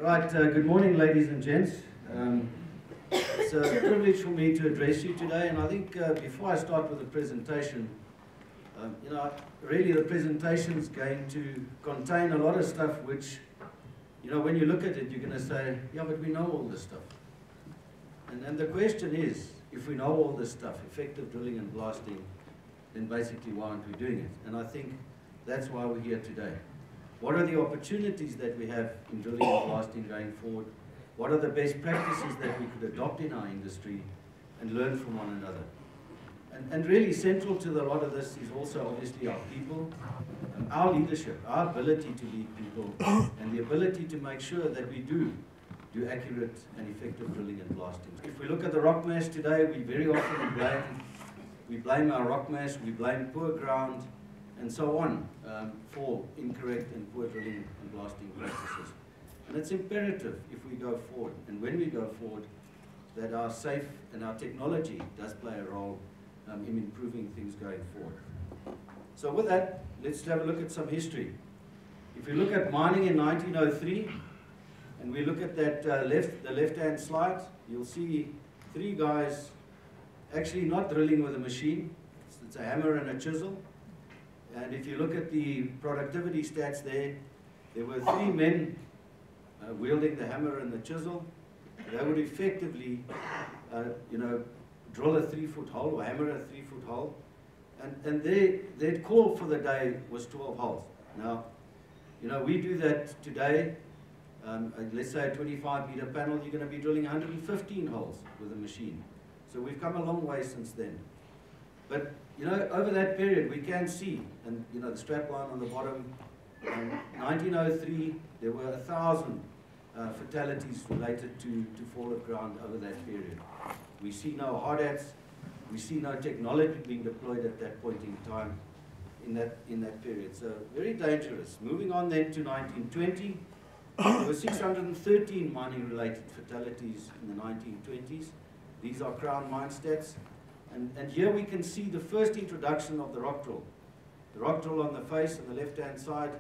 Right, good morning ladies and gents. It's a privilege for me to address you today, and I think before I start with the presentation, really the presentation is going to contain a lot of stuff which, when you look at it, you're going to say, yeah, but we know all this stuff. And the question is, if we know all this stuff, effective drilling and blasting, then basically why aren't we doing it? And I think that's why we're here today. What are the opportunities that we have in drilling and blasting going forward? What are the best practices that we could adopt in our industry and learn from one another? And really central to a lot of this is also obviously our people, our leadership, our ability to lead people, and the ability to make sure that we do accurate and effective drilling and blasting. If we look at the rock mass today, we very often blame our rock mass, we blame poor ground, and so on, for incorrect and poor drilling and blasting practices. And it's imperative if we go forward, and when we go forward, that our safe and our technology does play a role in improving things going forward. So with that, let's have a look at some history. If we look at mining in 1903, and we look at that the left-hand slide, you'll see three guys actually not drilling with a machine. It's a hammer and a chisel. And if you look at the productivity stats there were three men wielding the hammer and the chisel. They would effectively, drill a 3-foot hole or hammer a 3-foot hole. And their call for the day was 12 holes. Now, we do that today. Let's say a 25-meter panel, you're going to be drilling 115 holes with a machine. So we've come a long way since then. But over that period, we can see, and the strap line on the bottom, 1903, there were 1,000 fatalities related to fall of ground over that period. We see no hard hats, we see no technology being deployed at that point in time in that period. So very dangerous. Moving on then to 1920, there were 613 mining-related fatalities in the 1920s. These are Crown mine stats. And here we can see the first introduction of the rock drill. The rock drill on the face on the left-hand side.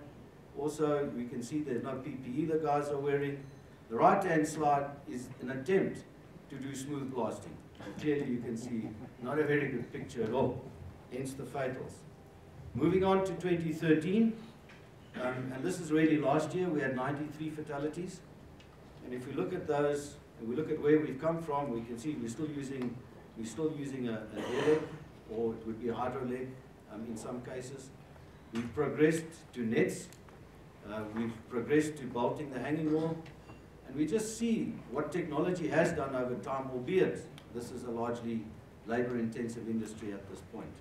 Also, we can see there's no PPE the guys are wearing. The right-hand slide is an attempt to do smooth blasting. And clearly you can see not a very good picture at all, hence the fatals. Moving on to 2013, and this is really last year, we had 93 fatalities. And if we look at those, and we look at where we've come from, we can see we're still using an air leg, or it would be a hydro leg in some cases. We've progressed to nets. We've progressed to bolting the hanging wall. And we just see what technology has done over time, albeit this is a largely labor-intensive industry at this point.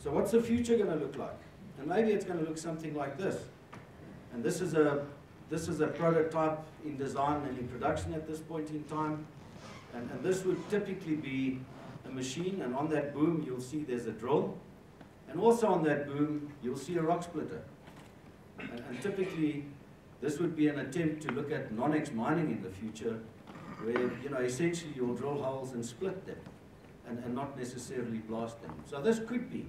So what's the future going to look like? And maybe it's going to look something like this. And this is a prototype in design and in production at this point in time. And this would typically be a machine, and on that boom you'll see there's a drill. And also on that boom you'll see a rock splitter. And typically this would be an attempt to look at non-ex mining in the future, where essentially you'll drill holes and split them, and not necessarily blast them. So this could be,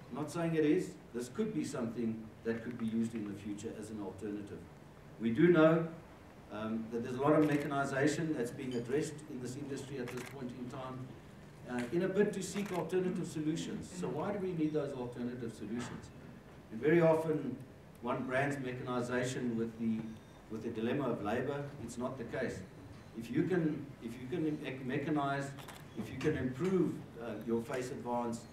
I'm not saying it is, this could be something that could be used in the future as an alternative. We do know that there's a lot of mechanization that's being addressed in this industry at this point in time, in a bid to seek alternative solutions. So why do we need those alternative solutions? And very often one brands mechanization with the dilemma of labor. It's not the case. If you can mechanize, if you can improve your face advance,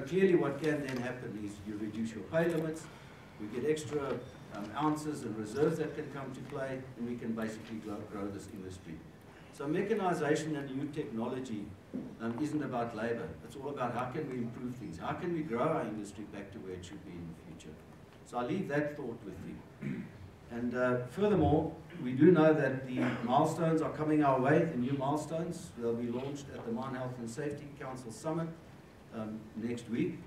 clearly what can then happen is you reduce your pay limits, we get extra ounces and reserves that can come to play, and we can basically grow this industry. So mechanization and new technology isn't about labor. It's all about how can we improve things, how can we grow our industry back to where it should be in the future. So I'll leave that thought with you. And furthermore, we do know that the milestones are coming our way, the new milestones. They'll be launched at the Mine Health and Safety Council Summit next week.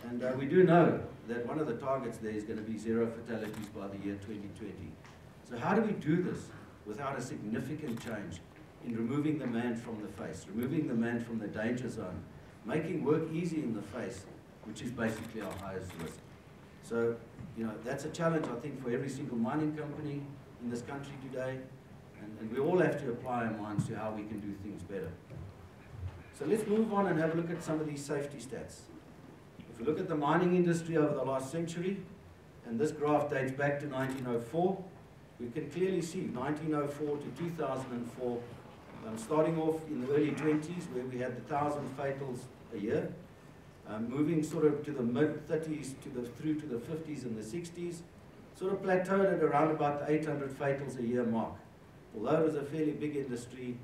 And we do know that one of the targets there is going to be 0 fatalities by the year 2020. So how do we do this without a significant change in removing the man from the face, removing the man from the danger zone, making work easy in the face, which is basically our highest risk? So, that's a challenge, I think, for every single mining company, in this country today, and we all have to apply our minds to how we can do things better. So let's move on and have a look at some of these safety stats. If we look at the mining industry over the last century, and this graph dates back to 1904, we can clearly see 1904 to 2004, starting off in the early 20s where we had 1,000 fatals a year, moving sort of to the mid-30s through to the 50s and the 60s, sort of plateaued at around about the 800 fatals a year mark. Although it was a fairly big industry,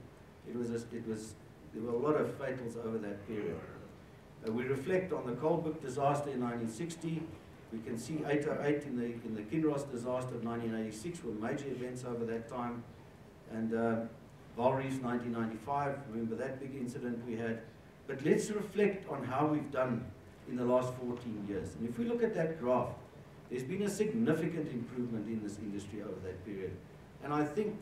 there were a lot of fatals over that period. We reflect on the Coalbrook disaster in 1960. We can see 808 in the Kinross disaster of 1986 were major events over that time. And Vaal Reefs 1995, remember that big incident we had. But let's reflect on how we've done in the last 14 years. And if we look at that graph, there's been a significant improvement in this industry over that period. And I think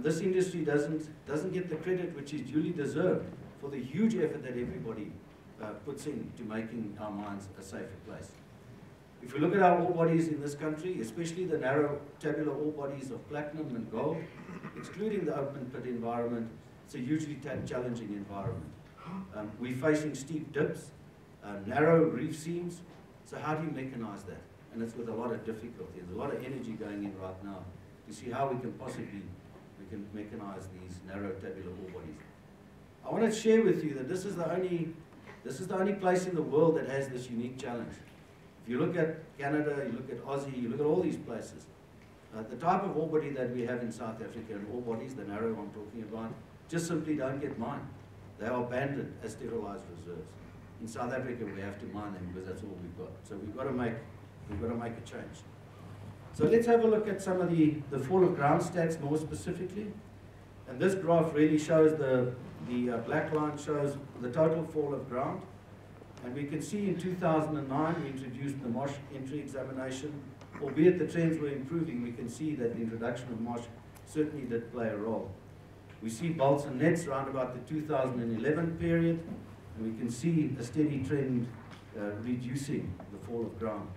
this industry doesn't get the credit which is duly deserved for the huge effort that everybody puts into making our mines a safer place. If we look at our ore bodies in this country, especially the narrow tabular ore bodies of platinum and gold, excluding the open pit environment, it's a hugely challenging environment. We're facing steep dips, narrow reef seams, so how do you mechanize that? And it's with a lot of difficulty. There's a lot of energy going in right now to see how we can mechanize these narrow tabular ore bodies. I want to share with you that this is the only place in the world that has this unique challenge. If you look at Canada, you look at Aussie, you look at all these places, the type of ore body that we have in South Africa, and ore bodies, the narrow I'm talking about, just simply don't get mined. They are abandoned as sterilized reserves. In South Africa, we have to mine them because that's all we've got. So we've got to make a change. So let's have a look at some of the fall of ground stats more specifically. And this graph really shows the black line shows the total fall of ground. And we can see in 2009 we introduced the MOSH entry examination. Albeit the trends were improving, we can see that the introduction of MOSH certainly did play a role. We see bolts and nets around about the 2011 period, and we can see a steady trend reducing the fall of ground.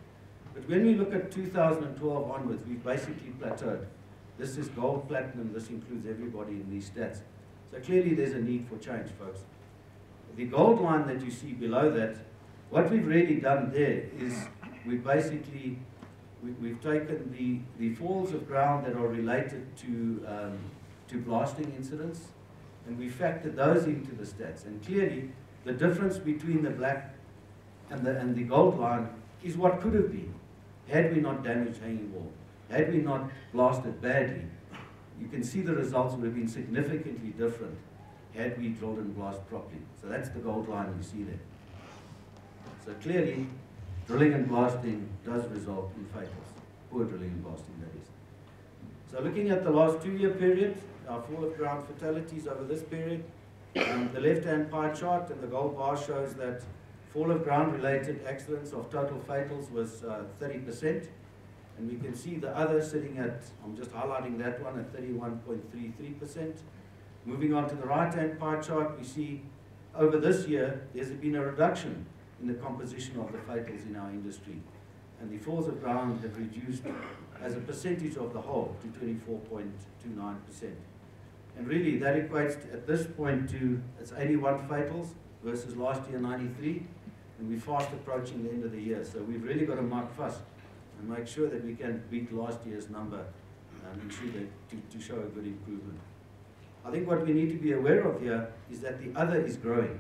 But when we look at 2012 onwards, we've basically plateaued. This is gold, platinum, this includes everybody in these stats. So clearly there's a need for change, folks. The gold line that you see below that, what we've really done there is we've taken the falls of ground that are related to blasting incidents, and we factored those into the stats. And clearly, the difference between the black and the gold line is what could have been had we not damaged hanging wall, had we not blasted badly. You can see the results would have been significantly different had we drilled and blasted properly. So that's the gold line you see there. So clearly, drilling and blasting does result in fatals. Poor drilling and blasting, that is. So looking at the last 2-year period, our fall of ground fatalities over this period, the left-hand pie chart and the gold bar shows that fall of ground related accidents of total fatals was 30%. And we can see the other sitting at, I'm just highlighting that one, at 31.33%. Moving on to the right-hand pie chart, we see over this year, there's been a reduction in the composition of the fatals in our industry. And the falls of ground have reduced as a percentage of the whole to 24.29%. And really, that equates to, at this point to, it's 81 fatals versus last year 93. And we're fast approaching the end of the year. So we've really got to mark fuss and make sure that we can beat last year's number and to show a good improvement. I think what we need to be aware of here is that the other is growing,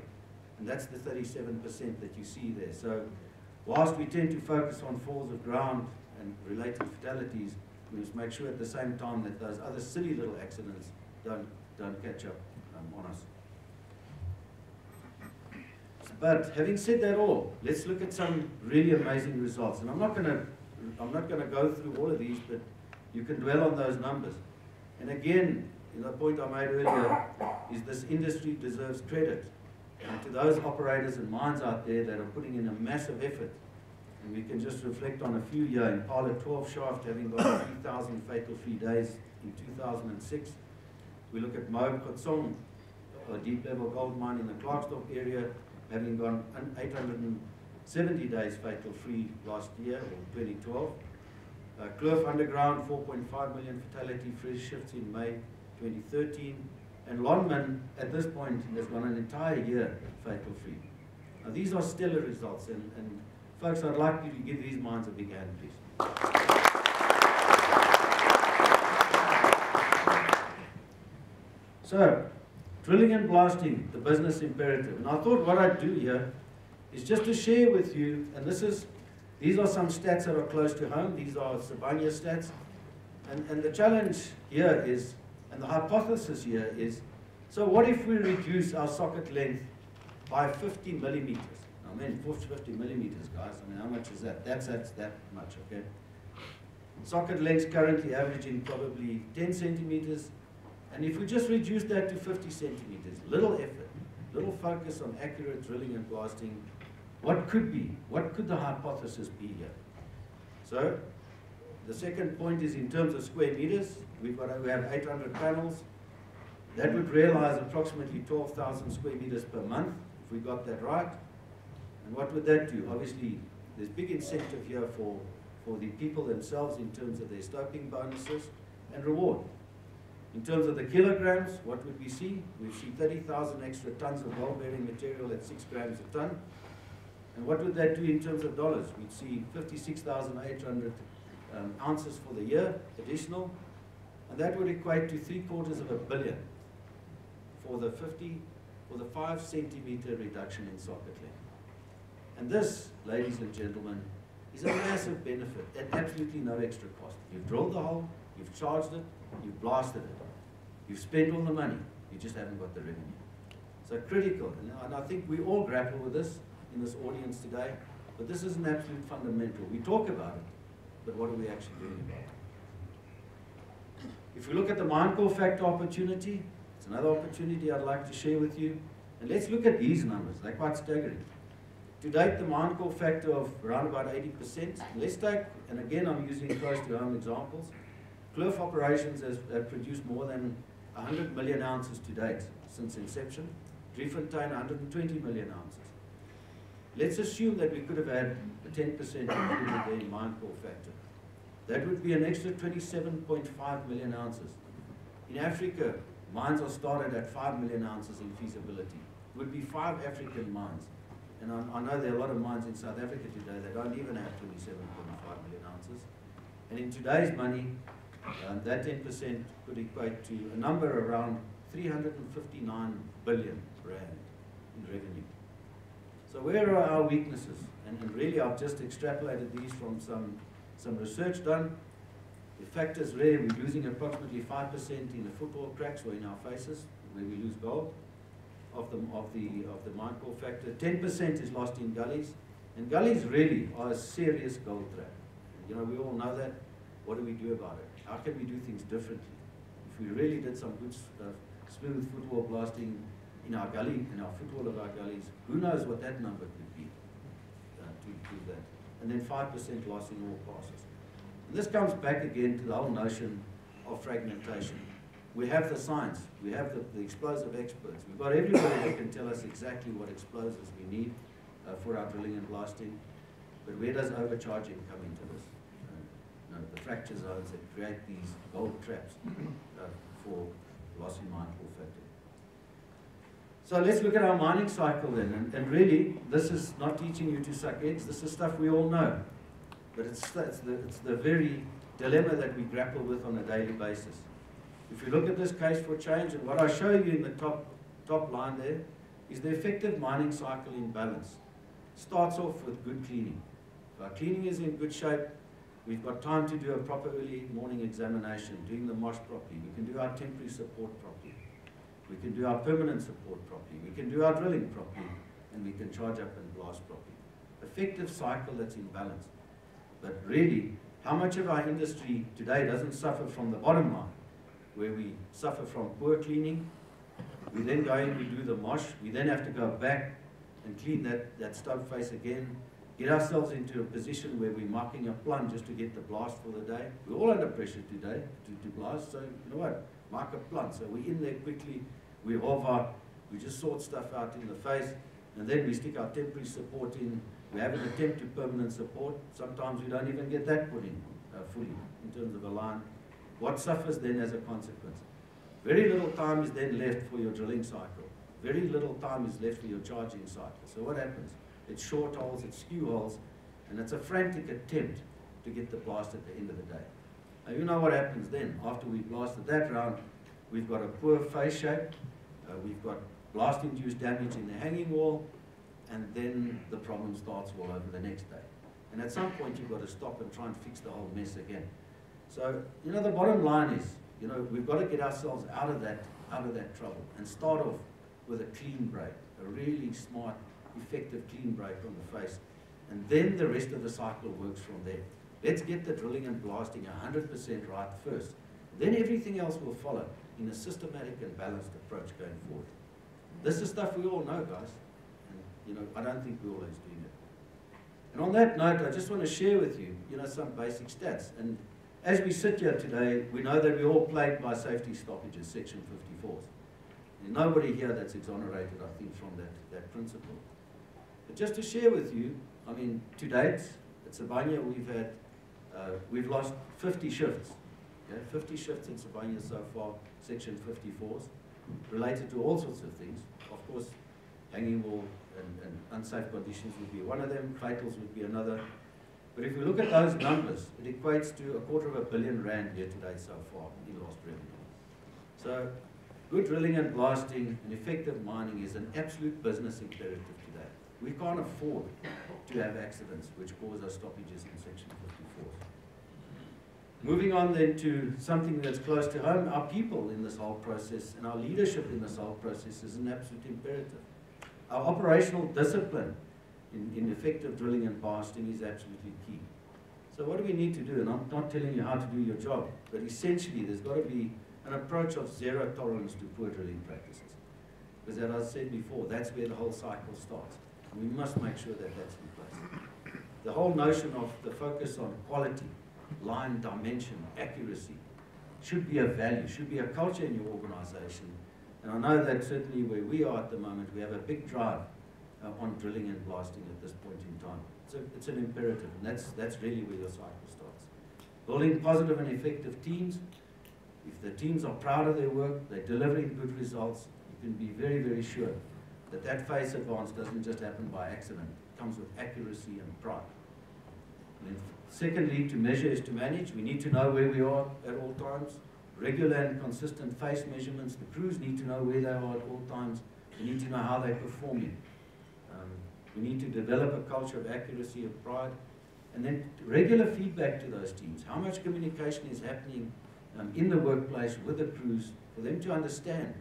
and that's the 37% that you see there. So whilst we tend to focus on falls of ground and related fatalities, we must make sure at the same time that those other silly little accidents don't catch up on us. But having said that all, let's look at some really amazing results. And I'm not going to go through all of these, but you can dwell on those numbers. And again, the point I made earlier is this industry deserves credit. And to those operators and mines out there that are putting in a massive effort, and we can just reflect on a few here in Pilot 12 shaft having got 3,000 fatal-free days in 2006. We look at Moab Khotsong, a deep-level gold mine in the Klerksdorp area, having gone 870 days fatal-free last year, or 2012. Kloof Underground, 4.5 million fatality-free shifts in May 2013. And Lonmin, at this point, has gone an entire year fatal-free. Now, these are stellar results, and folks, I'd like you to give these mines a big hand, please. So, drilling and blasting, the business imperative. And I thought what I'd do here is just to share with you, and these are some stats that are close to home. These are Sibanye stats. And the challenge here is, and the hypothesis here is, so what if we reduce our socket length by 50 millimeters? I mean, 50 millimeters, guys. I mean, how much is that? That's that much, okay? Socket lengths currently averaging probably 10 centimeters. And if we just reduce that to 50 centimeters, little effort, little focus on accurate drilling and blasting, what could the hypothesis be here? So, the second point is in terms of square meters, we have 800 panels. That would realize approximately 12,000 square meters per month, if we got that right. And what would that do? Obviously, there's big incentive here for the people themselves in terms of their stoping bonuses and reward. In terms of the kilograms, what would we see? We'd see 30,000 extra tons of gold-bearing material at 6 grams a ton. And what would that do in terms of dollars? We'd see 56,800 ounces for the year, additional. And that would equate to $750 million for the 5 centimeter reduction in socket length. And this, ladies and gentlemen, is a massive benefit at absolutely no extra cost. You've drilled the hole, you've charged it, you've blasted it. You've spent all the money, you just haven't got the revenue. So critical, and I think we all grapple with this in this audience today, but this is an absolute fundamental. We talk about it, but what are we actually doing about it? If we look at the mine call factor opportunity, it's another opportunity I'd like to share with you. And let's look at these numbers, they're quite staggering. To date, the mine call factor of around about 80%. Let's take, and again I'm using close to home examples, Kloof Operations has produced more than 100 million ounces to date since inception. Driefontein, 120 million ounces. Let's assume that we could have had a 10% improvement in mine call factor. That would be an extra 27.5 million ounces. In Africa, mines are started at 5 million ounces in feasibility. It would be 5 African mines. And I know there are a lot of mines in South Africa today that don't even have 27.5 million ounces. And in today's money, that 10% could equate to a number around 359 billion rand in revenue. So where are our weaknesses? And really I've just extrapolated these from some research done. The fact is rare, we're losing approximately 5% in the footwall cracks or in our faces, where we lose gold of the mine call factor. 10% is lost in gullies. And gullies really are a serious gold trap. You know, we all know that. What do we do about it? How can we do things differently? If we really did some good smooth footwall blasting in our gully, in our footwall of our gullies, who knows what that number could be to do that. And then 5% loss in all passes. And this comes back again to the whole notion of fragmentation. We have the science, we have the explosive experts, we've got everybody that can tell us exactly what explosives we need for our drilling and blasting, but where does overcharging come into this? The fracture zones that create these gold traps for loss in mine call factor. So let's look at our mining cycle then, and really this is not teaching you to suck eggs, this is stuff we all know, but it's the very dilemma that we grapple with on a daily basis. If you look at this case for change, and what I show you in the top line there is the effective mining cycle in balance. Starts off with good cleaning. If our cleaning is in good shape, we've got time to do a proper early morning examination, doing the MOSH properly. We can do our temporary support properly. We can do our permanent support properly. We can do our drilling properly, and we can charge up and blast properly. Effective cycle that's in balance. But really, how much of our industry today doesn't suffer from the bottom line, where we suffer from poor cleaning? We then go in, we do the MOSH, we then have to go back and clean that stub face again, get ourselves into a position where we're marking a plunge just to get the blast for the day. We're all under pressure today to blast, so you know what, mark a plunge. So we're in there quickly, we hover, we just sort stuff out in the face, and then we stick our temporary support in. We have an attempt to permanent support. Sometimes we don't even get that put in fully in terms of a line, what suffers then as a consequence? Very little time is then left for your drilling cycle. Very little time is left for your charging cycle. So what happens? It's short holes, it's skew holes, and it's a frantic attempt to get the blast at the end of the day. Now you know what happens then. After we blasted that round, we've got a poor face shape, we've got blast-induced damage in the hanging wall, and then the problem starts all over the next day. And at some point you've got to stop and try and fix the whole mess again. So, you know, the bottom line is, you know, we've got to get ourselves out of that trouble and start off with a clean break, a really smart, effective clean break on the face. And then the rest of the cycle works from there. Let's get the drilling and blasting 100% right first. Then everything else will follow in a systematic and balanced approach going forward. This is stuff we all know, guys. And, you know, I don't think we're always doing it. And on that note, I just want to share with you, you know, some basic stats. And as we sit here today, we know that we're all plagued by safety stoppages, Section 54s. There's nobody here that's exonerated, I think, from that principle. But just to share with you, I mean, to date, at Sibanye, we've lost 50 shifts. Okay? 50 shifts in Sibanye so far, Section 54s, related to all sorts of things. Of course, hanging wall and unsafe conditions would be one of them, fatals would be another. But if we look at those numbers, it equates to R250 million year to date so far in lost revenue. So, good drilling and blasting and effective mining is an absolute business imperative today. We can't afford to have accidents which cause us stoppages in Section 54s. Moving on then to something that's close to home, our people in this whole process and our leadership in this whole process is an absolute imperative. Our operational discipline in effective drilling and blasting is absolutely key. So what do we need to do? And I'm not telling you how to do your job, but essentially there's got to be an approach of zero tolerance to poor drilling practices. Because as I said before, that's where the whole cycle starts. And we must make sure that that's in place. The whole notion of the focus on quality, line dimension, accuracy, should be a value, should be a culture in your organization. And I know that certainly where we are at the moment, we have a big drive on drilling and blasting at this point in time. It's an imperative, and that's really where your cycle starts. Building positive and effective teams. If the teams are proud of their work, they're delivering good results, you can be very, very sure that that phase advance doesn't just happen by accident. It comes with accuracy and pride. And then secondly, to measure is to manage. We need to know where we are at all times. Regular and consistent face measurements. The crews need to know where they are at all times. We need to know how they're performing. We need to develop a culture of accuracy, of pride, and then regular feedback to those teams. How much communication is happening in the workplace with the crews for them to understand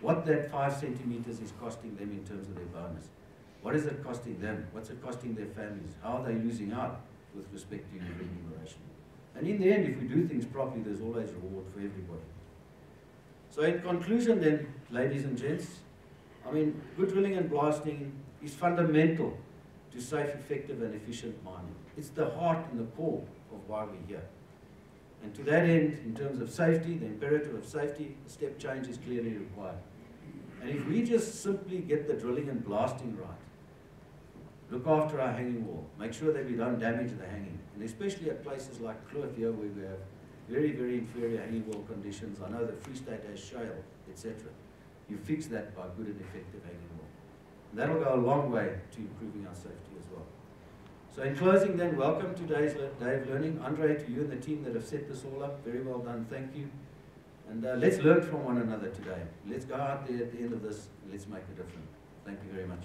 what that 5 centimeters is costing them in terms of their bonus. What is it costing them? What's it costing their families? How are they losing out with respect to remuneration? And in the end, if we do things properly, there's always reward for everybody. So in conclusion then, ladies and gents, I mean, good drilling and blasting is fundamental to safe, effective and efficient mining. It's the heart and the core of why we're here. And to that end, in terms of safety, the imperative of safety, a step change is clearly required. And if we just simply get the drilling and blasting right, look after our hanging wall, make sure that we don't damage the hanging, and especially at places like Kloof here where we have very, very inferior hanging wall conditions. I know that Free State has shale, etc. You fix that by good and effective hanging wall. And that'll go a long way to improving our safety as well. So in closing then, welcome to today's Day of Learning. Andre, to you and the team that have set this all up, very well done, thank you. And let's learn from one another today. Let's go out there at the end of this and let's make a difference. Thank you very much.